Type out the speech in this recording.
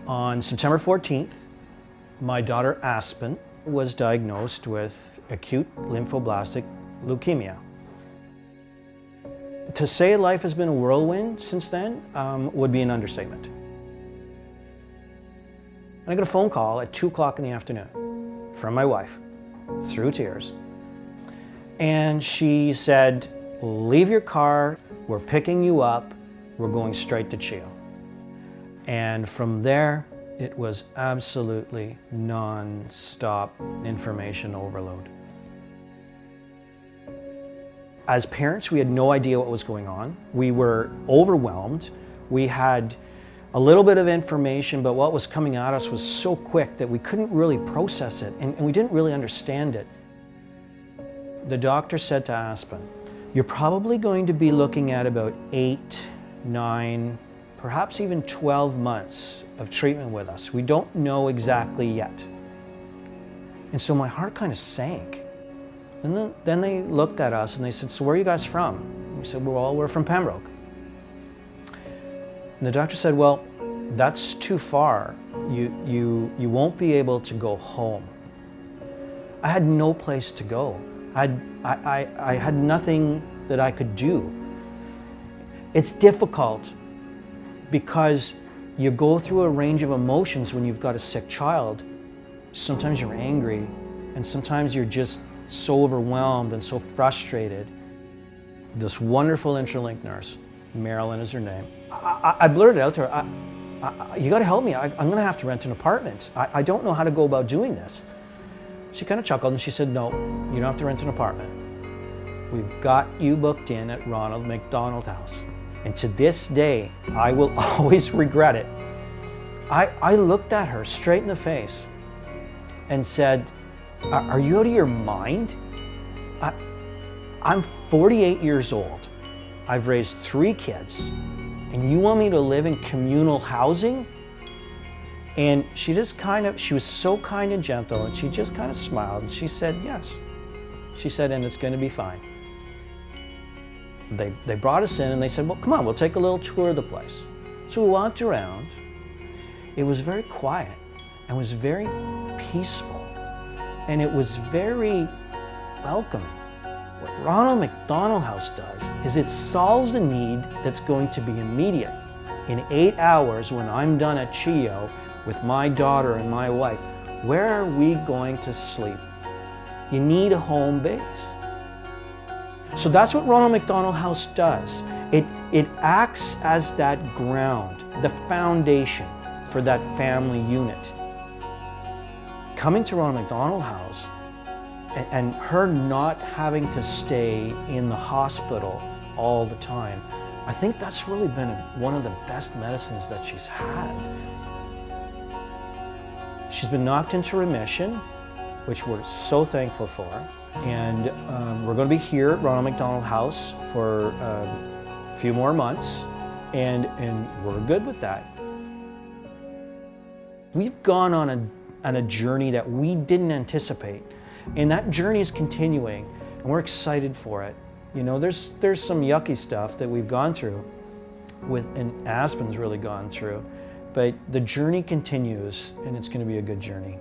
On September 14th, my daughter Aspen was diagnosed with acute lymphoblastic leukemia. To say life has been a whirlwind since then would be an understatement. And I got a phone call at 2 o'clock in the afternoon from my wife, through tears. And she said, "Leave your car, we're picking you up, we're going straight to CHEO." And from there, it was absolutely non-stop information overload. As parents, we had no idea what was going on. We were overwhelmed. We had a little bit of information, but what was coming at us was so quick that we couldn't really process it, and we didn't really understand it. The doctor said to Aspen, "You're probably going to be looking at about 8, 9, perhaps even 12 months of treatment with us. We don't know exactly yet." And so my heart kind of sank. And then they looked at us and they said, "So where are you guys from?" And we said, we're from Pembroke." And the doctor said, "Well, that's too far. You won't be able to go home." I had no place to go. I had nothing that I could do. It's difficult because you go through a range of emotions when you've got a sick child. Sometimes you're angry, and sometimes you're just so overwhelmed and so frustrated. This wonderful Interlink nurse, Marilyn is her name, I blurted out to her, "You gotta help me, I'm gonna have to rent an apartment. I don't know how to go about doing this." She kind of chuckled and she said, "No, you don't have to rent an apartment. We've got you booked in at Ronald McDonald House." And to this day, I will always regret it. I looked at her straight in the face and said, "Are you out of your mind? I'm 48 years old. I've raised 3 kids, and you want me to live in communal housing?" And she was so kind and gentle, and she just kind of smiled, and she said, "Yes." She said, "And it's going to be fine." They brought us in and they said, "Well, come on, we'll take a little tour of the place." So we walked around. It was very quiet and was very peaceful, and it was very welcoming. What Ronald McDonald House does is it solves a need that's going to be immediate. In 8 hours, when I'm done at CHEO with my daughter and my wife, where are we going to sleep? You need a home base. So that's what Ronald McDonald House does. It acts as that ground, the foundation for that family unit. Coming to Ronald McDonald House and her not having to stay in the hospital all the time, I think that's really been one of the best medicines that she's had. She's been knocked into remission, which we're so thankful for. And we're going to be here at Ronald McDonald House for a few more months, and we're good with that. We've gone on a journey that we didn't anticipate, and that journey is continuing, and we're excited for it. You know, there's some yucky stuff that we've gone through, and Aspen's really gone through, but the journey continues, and it's going to be a good journey.